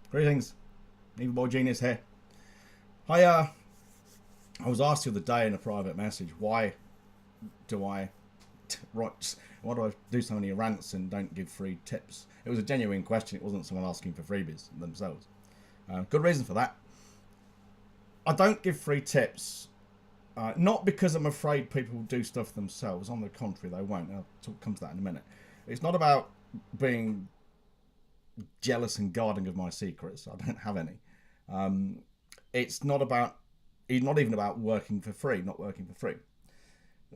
Greetings, Evil Boy Genius here. I was asked the other day in a private message, why do I why do I do so many rants and don't give free tips? It was a genuine question. It wasn't someone asking for freebies themselves. Good reason for that. I don't give free tips, not because I'm afraid people will do stuff themselves. On the contrary, they won't. I'll come to that in a minute. It's not about being jealous and guarding of my secrets. I don't have any. It's not even about working for free, not working for free.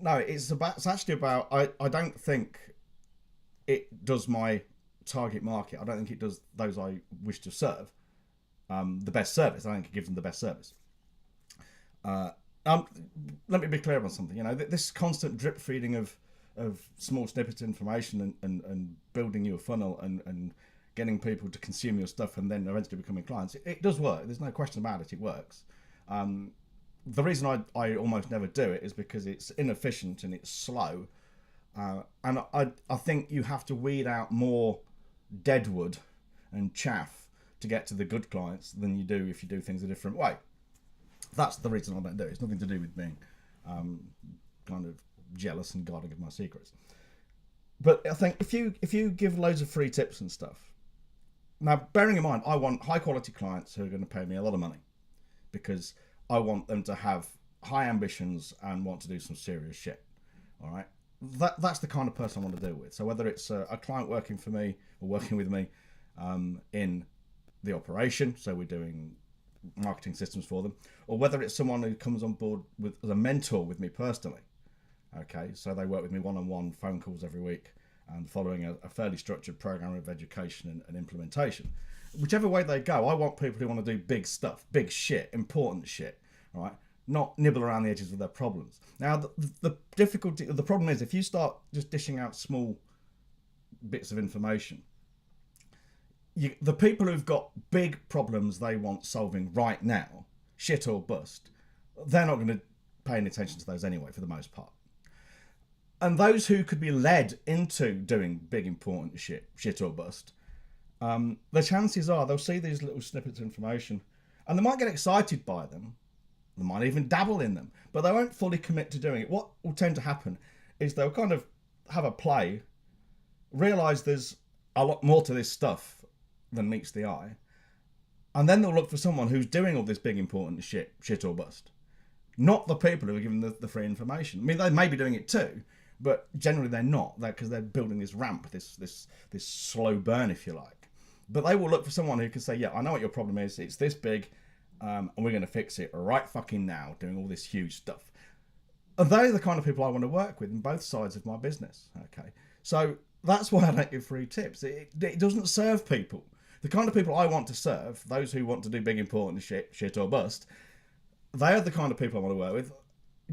No, it's actually about, I don't think it does my target market. I don't think it does those I wish to serve the best service. I think it gives them the best service. Let me be clear on something. You know, this constant drip feeding of small snippets of information and building you a funnel and getting people to consume your stuff and then eventually becoming clients, it does work. There's no question about it. It works. The reason I almost never do it is because it's inefficient and it's slow. And I think you have to weed out more deadwood and chaff to get to the good clients than you do if you do things a different way. That's the reason I don't do it. It's nothing to do with being kind of jealous and guarding of my secrets. But I think if you give loads of free tips and stuff, now bearing in mind I want high quality clients who are going to pay me a lot of money because I want them to have high ambitions and want to do some serious shit. All right, that's the kind of person I want to deal with. So whether it's a client working for me or working with me in the operation, so we're doing marketing systems for them, or whether it's someone who comes on board as a mentor with me personally. Okay, so they work with me one-on-one phone calls every week and following a fairly structured program of education and implementation. Whichever way they go, I want people who want to do big stuff, big shit, important shit, right? Not nibble around the edges of their problems. Now, the difficulty, the problem is if you start just dishing out small bits of information, the people who've got big problems they want solving right now, shit or bust, they're not going to pay any attention to those anyway, for the most part. And those who could be led into doing big, important shit or bust, the chances are they'll see these little snippets of information and they might get excited by them. They might even dabble in them, but they won't fully commit to doing it. What will tend to happen is they'll kind of have a play, realise there's a lot more to this stuff than meets the eye, and then they'll look for someone who's doing all this big, important shit or bust. Not the people who are giving the free information. I mean, they may be doing it too, but generally they're not, because they're building this ramp, this slow burn, if you like. But they will look for someone who can say, yeah, I know what your problem is. It's this big, and we're going to fix it right fucking now, doing all this huge stuff. And they're the kind of people I want to work with in both sides of my business. Okay, so that's why I don't give free tips. It doesn't serve people. The kind of people I want to serve, those who want to do big, important shit or bust, they are the kind of people I want to work with.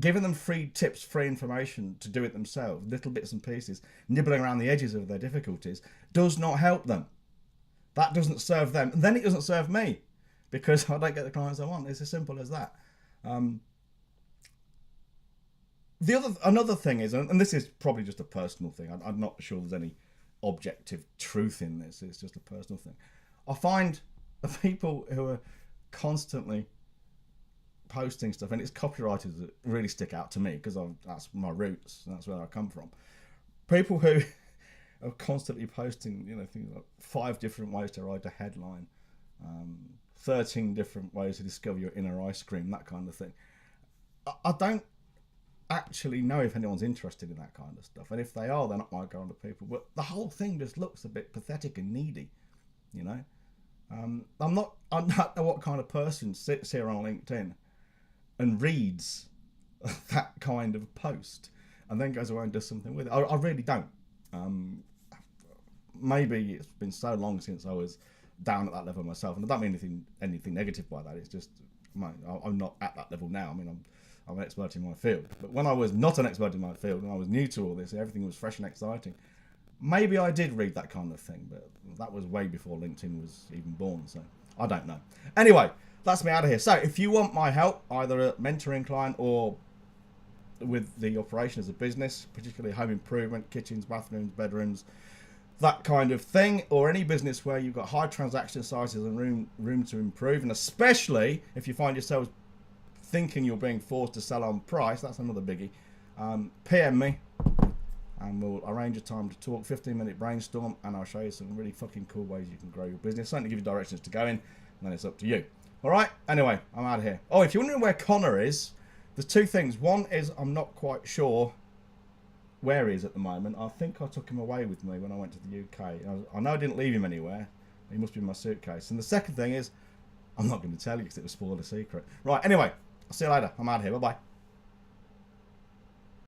Giving them free tips, free information to do it themselves, little bits and pieces, nibbling around the edges of their difficulties, does not help them. That doesn't serve them. And then it doesn't serve me because I don't get the clients I want. It's as simple as that. Another thing is, and this is probably just a personal thing. I'm not sure there's any objective truth in this. It's just a personal thing. I find the people who are constantly posting stuff, and it's copywriters that really stick out to me because that's my roots, and that's where I come from. People who are constantly posting, things like 5 different ways to write a headline, 13 different ways to discover your inner ice cream, that kind of thing. I don't actually know if anyone's interested in that kind of stuff, and if they are, they're not my kind of people. But the whole thing just looks a bit pathetic and needy, I'm not what kind of person sits here on LinkedIn and reads that kind of post and then goes away and does something with it. I really don't. Maybe it's been so long since I was down at that level myself, and I don't mean anything negative by that. It's just I'm not at that level now. I mean, I'm an expert in my field, but when I was not an expert in my field and I was new to all this, everything was fresh and exciting. Maybe I did read that kind of thing, but that was way before LinkedIn was even born, so I don't know. Anyway, that's me out of here. So if you want my help, either a mentoring client or with the operation as a business, particularly home improvement, kitchens, bathrooms, bedrooms, that kind of thing, or any business where you've got high transaction sizes and room to improve, and especially if you find yourselves thinking you're being forced to sell on price, that's another biggie. PM me and we'll arrange a time to talk, 15-minute brainstorm, and I'll show you some really fucking cool ways you can grow your business. Certainly give you directions to go in, and then it's up to you. All right, anyway, I'm out of here. Oh, if you're wondering where Connor is, there's two things. One is I'm not quite sure where he is at the moment. I think I took him away with me when I went to the UK. I know I didn't leave him anywhere. He must be in my suitcase. And the second thing is, I'm not going to tell you because it was spoiled a secret. Right, anyway, I'll see you later. I'm out of here. Bye-bye.